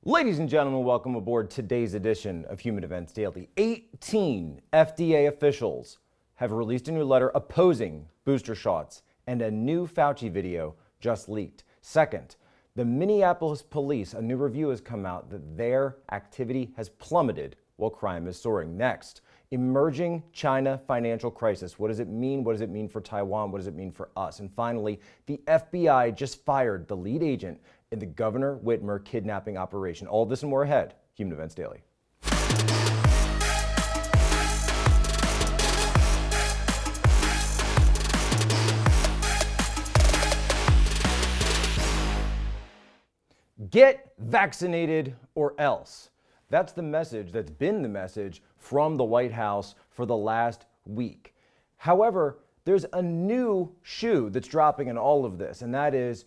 Ladies and gentlemen, welcome aboard today's edition of Human Events Daily. 18 FDA officials have released a new letter opposing booster shots, and a new Fauci video just leaked. Second, the Minneapolis police, a new review has come out that their activity has plummeted while crime is soaring. Next, emerging China financial crisis. What does it mean? What does it mean for Taiwan? What does it mean for us? And finally, the FBI just fired the lead agent in the Governor Whitmer kidnapping operation. All this and more ahead. Human Events Daily. Get vaccinated or else. That's the message that's been the message from the White House for the last week. However, there's a new shoe that's dropping in all of this, and that is,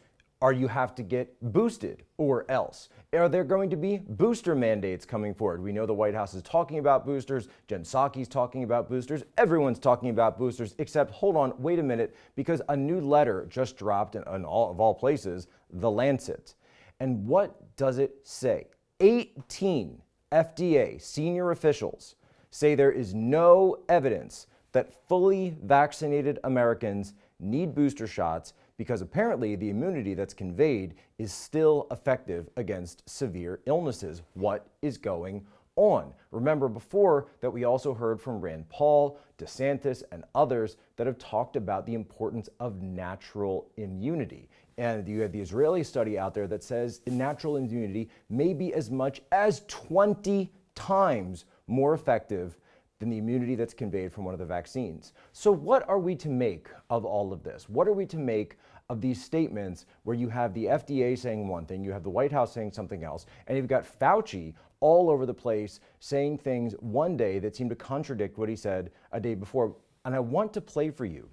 you have to get boosted or else. Are there going to be booster mandates coming forward? We know the White House is talking about boosters. Jen Psaki's talking about boosters. Everyone's talking about boosters, except, hold on, wait a minute, because a new letter just dropped in of all places, The Lancet. And what does it say? 18 FDA senior officials say there is no evidence that fully vaccinated Americans need booster shots because apparently the immunity that's conveyed is still effective against severe illnesses. What is going on? Remember before that we also heard from Rand Paul, DeSantis, and others that have talked about the importance of natural immunity. And you have the Israeli study out there that says natural immunity may be as much as 20 times more effective than the immunity that's conveyed from one of the vaccines. So what are we to make of all of this? What are we to make of these statements where you have the FDA saying one thing, you have the White House saying something else, and you've got Fauci all over the place saying things one day that seem to contradict what he said a day before? And I want to play for you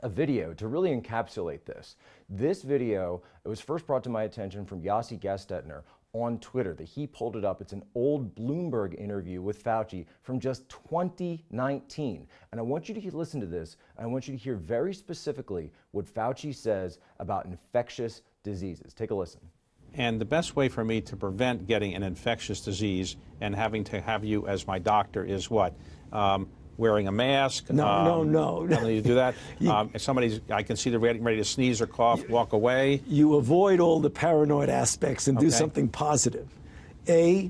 a video to really encapsulate this. This video, it was first brought to my attention from Yossi Gastetner on Twitter, that he pulled it up. It's an old Bloomberg interview with Fauci from just 2019. And I want you to listen to this. I want you to hear very specifically what Fauci says about infectious diseases. Take a listen. And the best way for me to prevent getting an infectious disease and having to have you as my doctor is what? Wearing a mask. No. You do that. If somebody's, I can see they're ready to sneeze or cough, walk away. You avoid all the paranoid aspects and do something positive. A,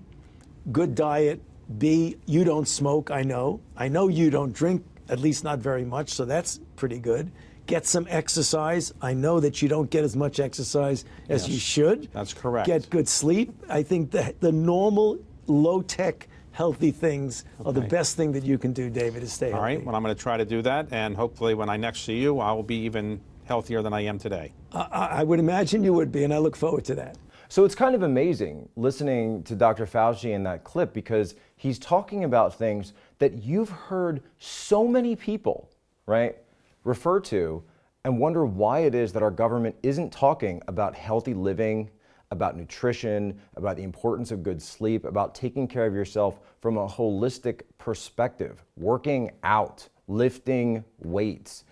good diet. B, you don't smoke, I know. I know you don't drink, at least not very much, so that's pretty good. Get some exercise. I know that you don't get as much exercise as you should. That's correct. Get good sleep. I think that the normal, low-tech, healthy things are the best thing that you can do, David, is stay healthy. All right, well, I'm going to try to do that, and hopefully when I next see you, I will be even healthier than I am today. I would imagine you would be, and I look forward to that. So it's kind of amazing listening to Dr. Fauci in that clip, because he's talking about things that you've heard so many people, right, refer to and wonder why it is that our government isn't talking about healthy living, about nutrition, about the importance of good sleep, about taking care of yourself from a holistic perspective, working out, lifting weights,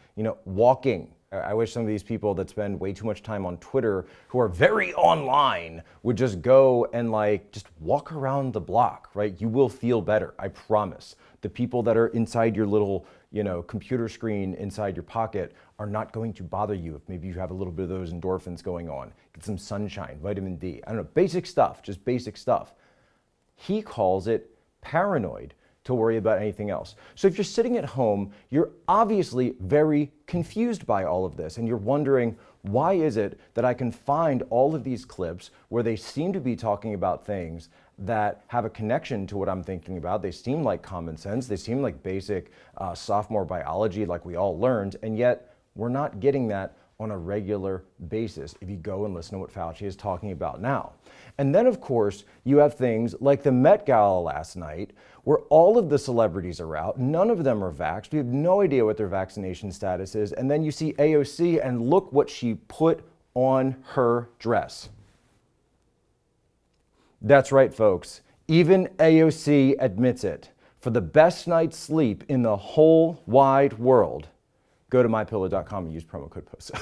walking. I wish some of these people that spend way too much time on Twitter, who are very online, would just go and just walk around the block, right? You will feel better, I promise. The people that are inside your little, computer screen inside your pocket are not going to bother you if maybe you have a little bit of those endorphins going on. Get some sunshine, vitamin D. I don't know, basic stuff, just basic stuff. He calls it paranoid to worry about anything else. So if you're sitting at home, you're obviously very confused by all of this, and you're wondering, why is it that I can find all of these clips where they seem to be talking about things that have a connection to what I'm thinking about? They seem like common sense. They seem like basic sophomore biology like we all learned, and yet we're not getting that on a regular basis if you go and listen to what Fauci is talking about now. And then, of course, you have things like the Met Gala last night, where all of the celebrities are out. None of them are vaxxed. We have no idea what their vaccination status is. And then you see AOC, and look what she put on her dress. That's right, folks. Even AOC admits it. For the best night's sleep in the whole wide world, go to mypillow.com and use promo code PUSA.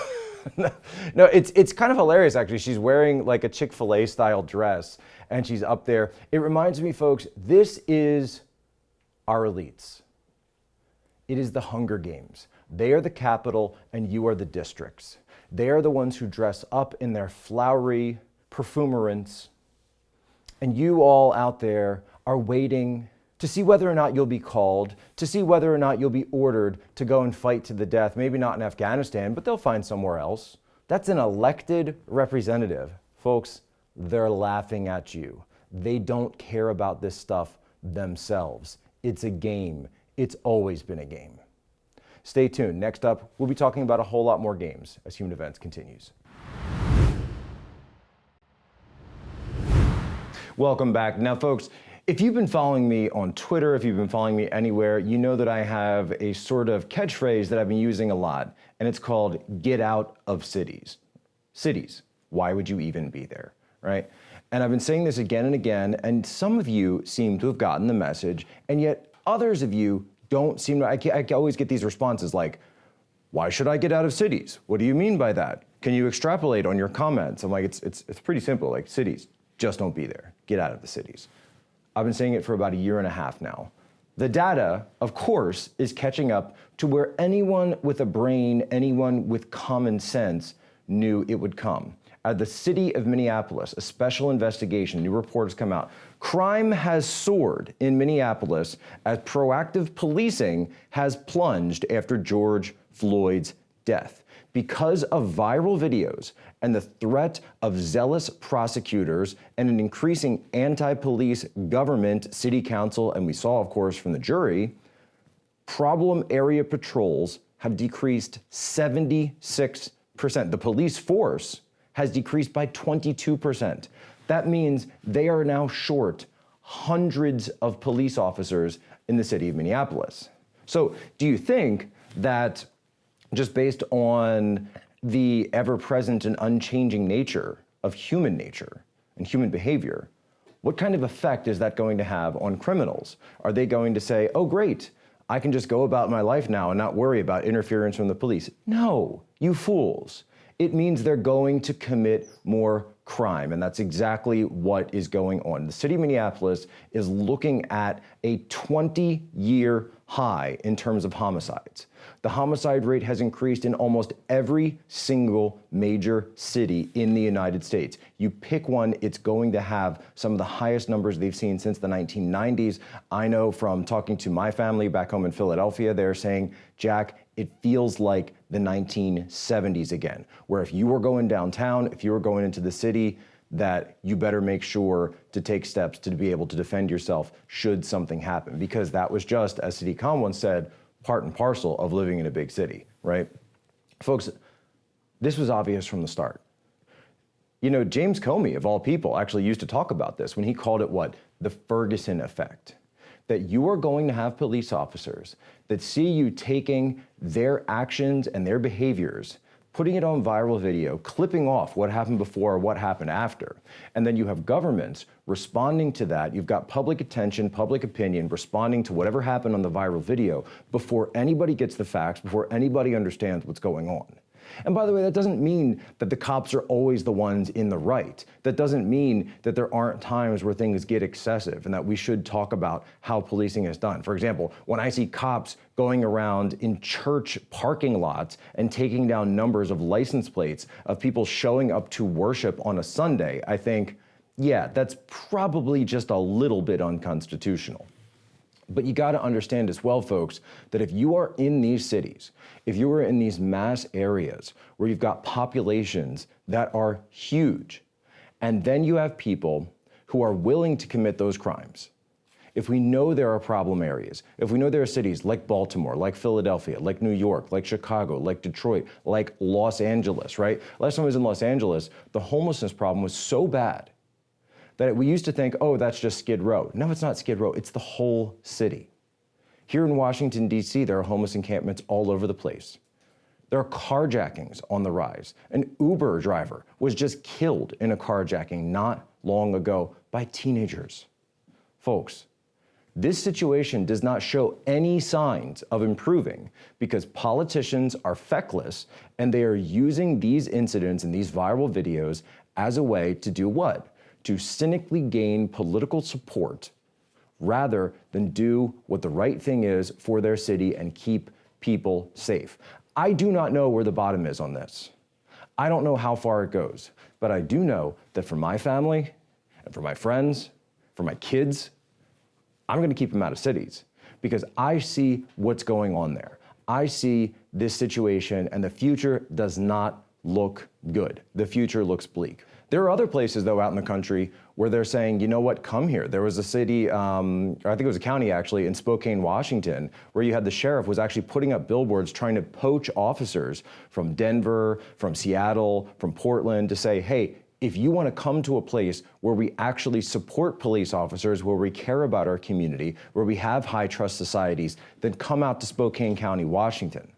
No, it's kind of hilarious actually. She's wearing like a Chick-fil-A style dress and she's up there. It reminds me, folks, this is our elites. It is the Hunger Games. They are the capital and you are the districts. They are the ones who dress up in their flowery perfumerance. And you all out there are waiting to see whether or not you'll be called, to see whether or not you'll be ordered to go and fight to the death. Maybe not in Afghanistan, but they'll find somewhere else. That's an elected representative. Folks, they're laughing at you. They don't care about this stuff themselves. It's a game. It's always been a game. Stay tuned. Next up, we'll be talking about a whole lot more games as Human Events continues. Welcome back. Now, folks, if you've been following me on Twitter, if you've been following me anywhere, you know that I have a sort of catchphrase that I've been using a lot, and it's called "get out of cities." Cities. Why would you even be there, right? And I've been saying this again and again, and some of you seem to have gotten the message, and yet others of you don't seem to. I always get these responses like, "Why should I get out of cities? What do you mean by that? Can you extrapolate on your comments?" I'm like, it's pretty simple. Like, cities, just don't be there. Get out of the cities. I've been saying it for about a year and a half now. The data, of course, is catching up to where anyone with a brain, anyone with common sense knew it would come. At the city of Minneapolis, a special investigation, new reports come out. Crime has soared in Minneapolis as proactive policing has plunged after George Floyd's death. Because of viral videos and the threat of zealous prosecutors and an increasing anti-police government, city council, and we saw, of course, from the jury, problem area patrols have decreased 76%. The police force has decreased by 22%. That means they are now short hundreds of police officers in the city of Minneapolis. So do you think that just based on the ever-present and unchanging nature of human nature and human behavior, what kind of effect is that going to have on criminals? Are they going to say, oh great, I can just go about my life now and not worry about interference from the police? No, you fools. It means they're going to commit more crime, and that's exactly what is going on. The city of Minneapolis is looking at a 20-year high in terms of homicides. The homicide rate has increased in almost every single major city in the United States. You pick one, it's going to have some of the highest numbers they've seen since the 1990s. I know from talking to my family back home in Philadelphia, they're saying, Jack, it feels like the 1970s again, where if you were going downtown, if you were going into the city, that you better make sure to take steps to be able to defend yourself should something happen. Because that was just, as Sadiq Khan once said, part and parcel of living in a big city, right? Folks, this was obvious from the start. You know, James Comey, of all people, actually used to talk about this when he called it what? The Ferguson effect. That you are going to have police officers that see you taking their actions and their behaviors, putting it on viral video, clipping off what happened before or what happened after. And then you have governments responding to that. You've got public attention, public opinion, responding to whatever happened on the viral video before anybody gets the facts, before anybody understands what's going on. And by the way, that doesn't mean that the cops are always the ones in the right. That doesn't mean that there aren't times where things get excessive and that we should talk about how policing is done. For example, when I see cops going around in church parking lots and taking down numbers of license plates of people showing up to worship on a Sunday, I think, yeah, that's probably just a little bit unconstitutional. But you got to understand as well, folks, that if you are in these cities, if you are in these mass areas where you've got populations that are huge, and then you have people who are willing to commit those crimes, if we know there are problem areas, if we know there are cities like Baltimore, like Philadelphia, like New York, like Chicago, like Detroit, like Los Angeles, right? Last time I was in Los Angeles, the homelessness problem was so bad that we used to think, oh, that's just Skid Row. No, it's not Skid Row, it's the whole city. Here in Washington, D.C., there are homeless encampments all over the place. There are carjackings on the rise. An Uber driver was just killed in a carjacking not long ago by teenagers. Folks, This situation does not show any signs of improving because politicians are feckless and they are using these incidents and these viral videos as a way to do what? To cynically gain political support rather than do what the right thing is for their city and keep people safe. I do not know where the bottom is on this. I don't know how far it goes, but I do know that for my family and for my friends, for my kids, I'm gonna keep them out of cities because I see what's going on there. I see this situation and the future does not look good. The future looks bleak. There are other places though out in the country where they're saying, you know what, come here. There was a city, or I think it was a county actually, in Spokane, Washington, where you had the sheriff was actually putting up billboards trying to poach officers from Denver, from Seattle, from Portland to say, hey, if you want to come to a place where we actually support police officers, where we care about our community, where we have high trust societies, then come out to Spokane County, Washington.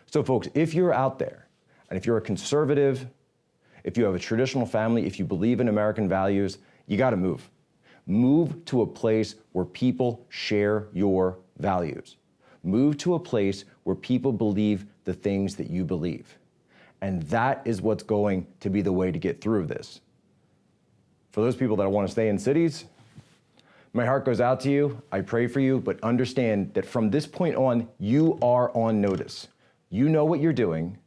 So folks, if you're out there, and if you're a conservative, if you have a traditional family, if you believe in American values, you gotta move. Move to a place where people share your values. Move to a place where people believe the things that you believe. And that is what's going to be the way to get through this. For those people that want to stay in cities, my heart goes out to you. I pray for you, but understand that from this point on, you are on notice. You know what you're doing.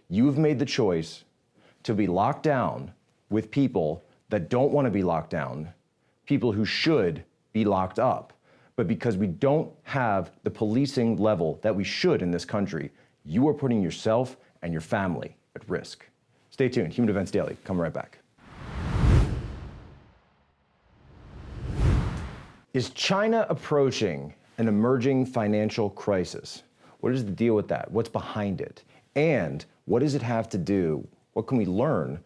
You've made the choice to be locked down with people that don't want to be locked down, people who should be locked up. But because we don't have the policing level that we should in this country, you are putting yourself and your family at risk. Stay tuned. Human Events Daily. Come right back. Is China approaching an emerging financial crisis? What is the deal with that? What's behind it? And what does it have to do? What can we learn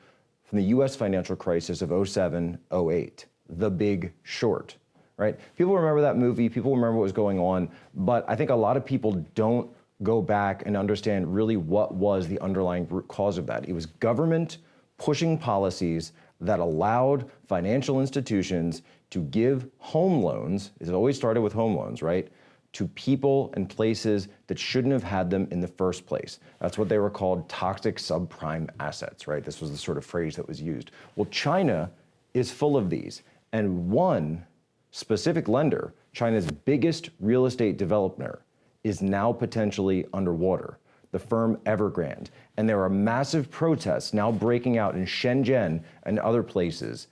from the US financial crisis of 07, 08, The Big Short, right? People remember that movie, people remember what was going on, but I think a lot of people don't go back and understand really what was the underlying root cause of that. It was government pushing policies that allowed financial institutions to give home loans, it always started with home loans, right, to people and places that shouldn't have had them in the first place. That's what they were called, toxic subprime assets, right? This was the sort of phrase that was used. Well, China is full of these, and one specific lender, China's biggest real estate developer, is now potentially underwater, the firm Evergrande. And there are massive protests now breaking out in Shenzhen and other places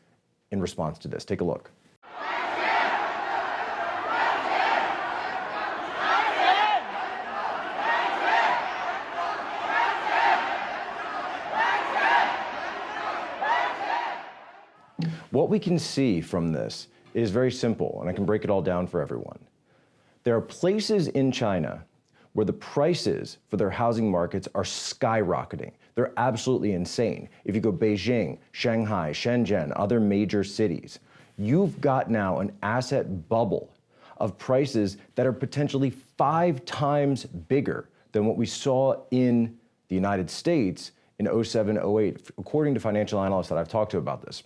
in response to this. Take a look. What we can see from this is very simple, and I can break it all down for everyone. There are places in China where the prices for their housing markets are skyrocketing. They're absolutely insane. If you go Beijing, Shanghai, Shenzhen, other major cities, you've got now an asset bubble of prices that are potentially 5 times bigger than what we saw in the United States in 07, 08, according to financial analysts that I've talked to about this.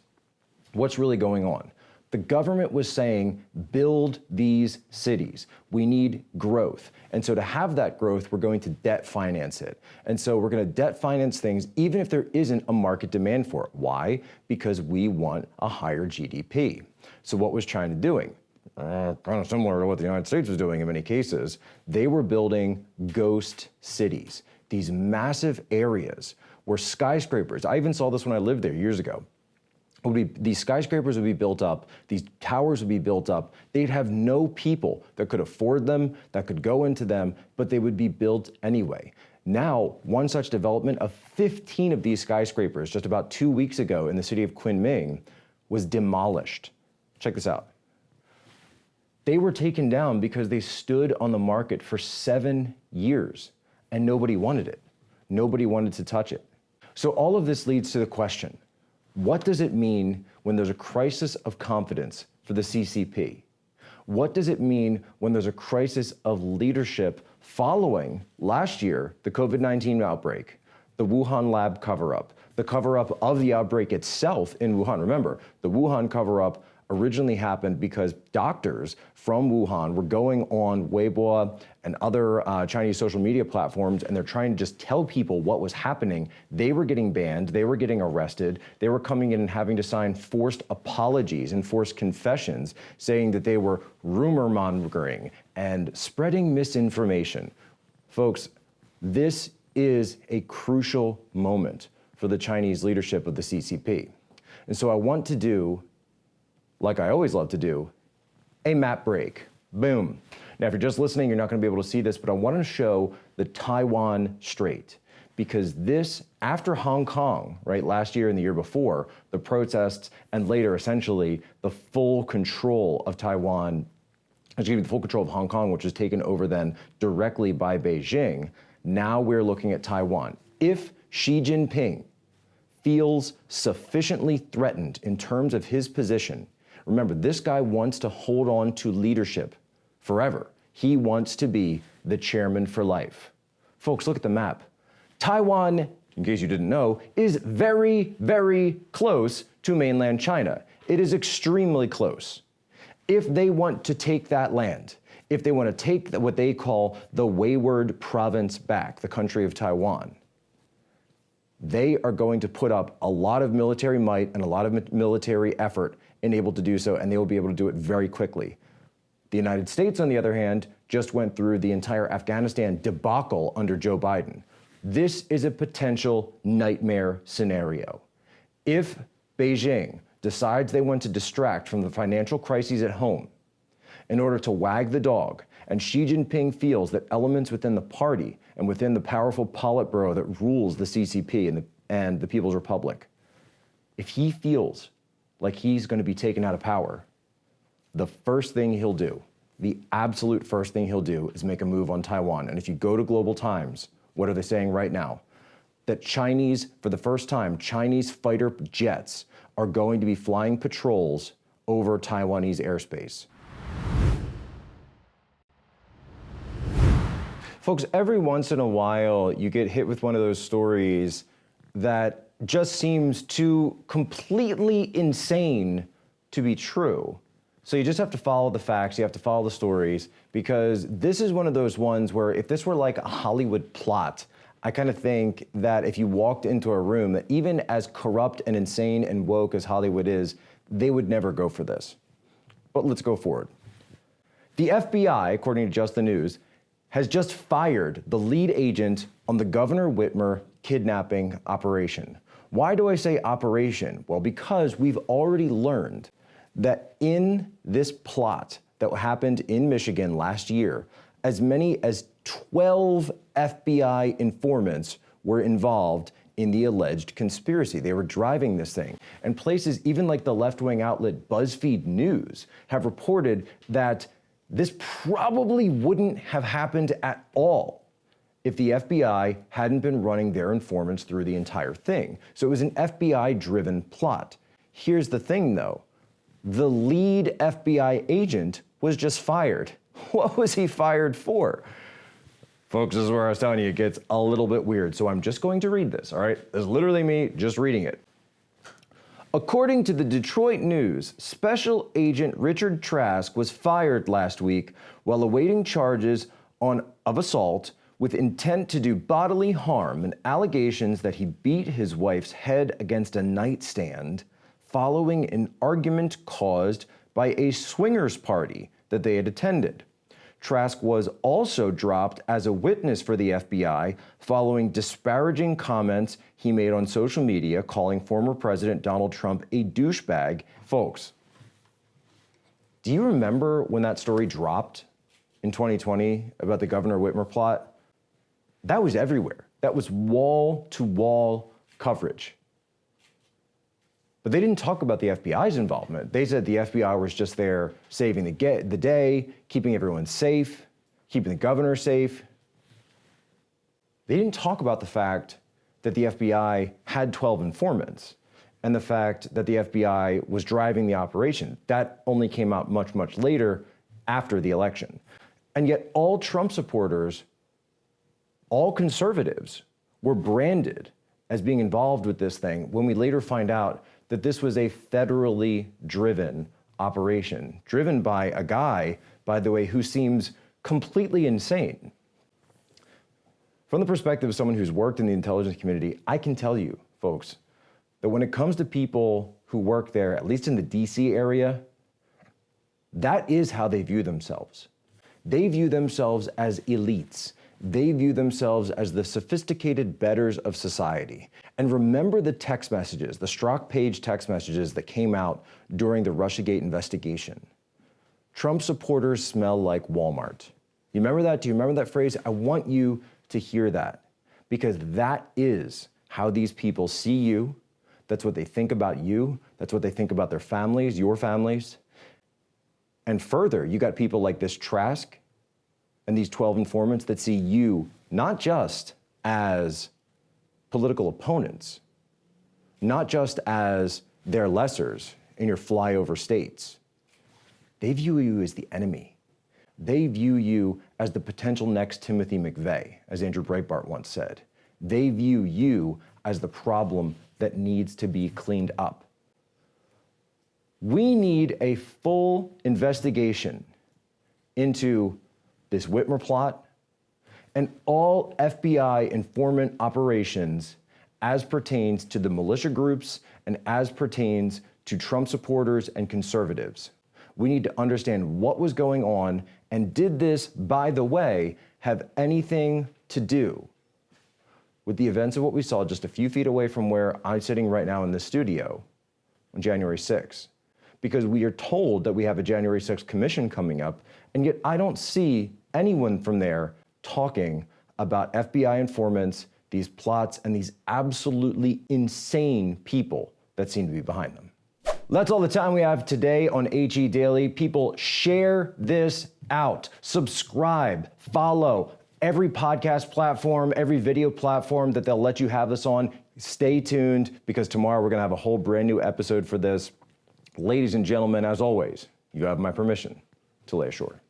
What's really going on? The government was saying, build these cities. We need growth. And so to have that growth, we're going to debt finance it. And so we're going to debt finance things even if there isn't a market demand for it. Why? Because we want a higher GDP. So what was China doing? Kind of similar to what the United States was doing in many cases. They were building ghost cities, these massive areas where skyscrapers, I even saw this when I lived there years ago. These skyscrapers would be built up, these towers would be built up, they'd have no people that could afford them, that could go into them, but they would be built anyway. Now, one such development of 15 of these skyscrapers just about 2 weeks ago in the city of Kunming was demolished. Check this out. They were taken down because they stood on the market for 7 years and nobody wanted it. Nobody wanted to touch it. So all of this leads to the question, what does it mean when there's a crisis of confidence for the CCP? What does it mean when there's a crisis of leadership following last year, the COVID-19 outbreak, the Wuhan lab cover-up, the cover-up of the outbreak itself in Wuhan? Remember, the Wuhan cover-up originally happened because doctors from Wuhan were going on Weibo and other Chinese social media platforms, and they're trying to just tell people what was happening. They were getting banned, they were getting arrested, they were coming in and having to sign forced apologies and forced confessions, saying that they were rumor mongering and spreading misinformation. Folks, this is a crucial moment for the Chinese leadership of the CCP. And so I want to do, like I always love to do, a map break. Boom. Now, if you're just listening, you're not going to be able to see this, but I want to show the Taiwan Strait, because this, after Hong Kong, right, last year and the year before, the protests, and later, essentially, the full control of Taiwan, excuse me, the full control of Hong Kong, which was taken over then directly by Beijing, now we're looking at Taiwan. If Xi Jinping feels sufficiently threatened in terms of his position, remember, this guy wants to hold on to leadership forever. He wants to be the chairman for life. Folks, look at the map. Taiwan, in case you didn't know, is very, very close to mainland China. It is extremely close. If they want to take that land, if they want to take what they call the wayward province back, the country of Taiwan, they are going to put up a lot of military might and a lot of military effort and able to do so, and they will be able to do it very quickly. The United States, on the other hand, just went through the entire Afghanistan debacle under Joe Biden. This is a potential nightmare scenario. If Beijing decides they want to distract from the financial crises at home in order to wag the dog, and Xi Jinping feels that elements within the party and within the powerful Politburo that rules the CCP and the People's Republic, if he feels like he's going to be taken out of power, the first thing he'll do, the absolute first thing he'll do, is make a move on Taiwan. And if you go to Global Times, what are they saying right now? That for the first time, Chinese fighter jets are going to be flying patrols over Taiwanese airspace. Folks, every once in a while, you get hit with one of those stories that just seems too completely insane to be true. So you just have to follow the facts, you have to follow the stories, because this is one of those ones where if this were like a Hollywood plot, I kind of think that if you walked into a room, that even as corrupt and insane and woke as Hollywood is, they would never go for this. But let's go forward. The FBI, according to Just the News, has just fired the lead agent on the Governor Whitmer kidnapping operation. Why do I say operation? Well, because we've already learned that in this plot that happened in Michigan last year, as many as 12 FBI informants were involved in the alleged conspiracy. They were driving this thing. And places even like the left-wing outlet BuzzFeed News have reported that this probably wouldn't have happened at all if the FBI hadn't been running their informants through the entire thing. So it was an FBI-driven plot. Here's the thing, though. The lead FBI agent was just fired. What was he fired for? Folks, this is where I was telling you it gets a little bit weird. So I'm just going to read this, all right? This is literally me just reading it. According to the Detroit News, Special Agent Richard Trask was fired last week while awaiting charges of assault with intent to do bodily harm and allegations that he beat his wife's head against a nightstand following an argument caused by a swingers party that they had attended. Trask was also dropped as a witness for the FBI following disparaging comments he made on social media calling former President Donald Trump a douchebag. Folks, do you remember when that story dropped in 2020 about the Governor Whitmer plot? That was everywhere. That was wall-to-wall coverage. But they didn't talk about the FBI's involvement. They said the FBI was just there saving the day, keeping everyone safe, keeping the governor safe. They didn't talk about the fact that the FBI had 12 informants and the fact that the FBI was driving the operation. That only came out much, much later after the election. And yet all Trump supporters, all conservatives, were branded as being involved with this thing when we later find out that this was a federally driven operation driven by a guy, by the way, who seems completely insane. From the perspective of someone who's worked in the intelligence community, I can tell you, folks, that when it comes to people who work there, at least in the DC area, that is how they view themselves. They view themselves as elites. They view themselves as the sophisticated betters of society. And remember the text messages, the Strzok Page text messages that came out during the Russiagate investigation. Trump supporters smell like Walmart. You remember that? Do you remember that phrase? I want you to hear that, because that is how these people see you. That's what they think about you. That's what they think about their families, your families. And further, you got people like this Trask and these 12 informants that see you not just as political opponents, not just as their lessers in your flyover states. They view you as the enemy. They view you as the potential next Timothy McVeigh, as Andrew Breitbart once said. They view you as the problem that needs to be cleaned up. We need a full investigation into this Whitmer plot and all FBI informant operations as pertains to the militia groups and as pertains to Trump supporters and conservatives. We need to understand what was going on, and did this, by the way, have anything to do with the events of what we saw just a few feet away from where I'm sitting right now in the studio on January 6th? Because we are told that we have a January 6th commission coming up, and yet I don't see anyone from there talking about FBI informants, these plots, and these absolutely insane people that seem to be behind them. That's all the time we have today on HE Daily. People, share this out. Subscribe, follow every podcast platform, every video platform that they'll let you have this on. Stay tuned, because tomorrow we're going to have a whole brand new episode for this. Ladies and gentlemen, as always, you have my permission to lay ashore.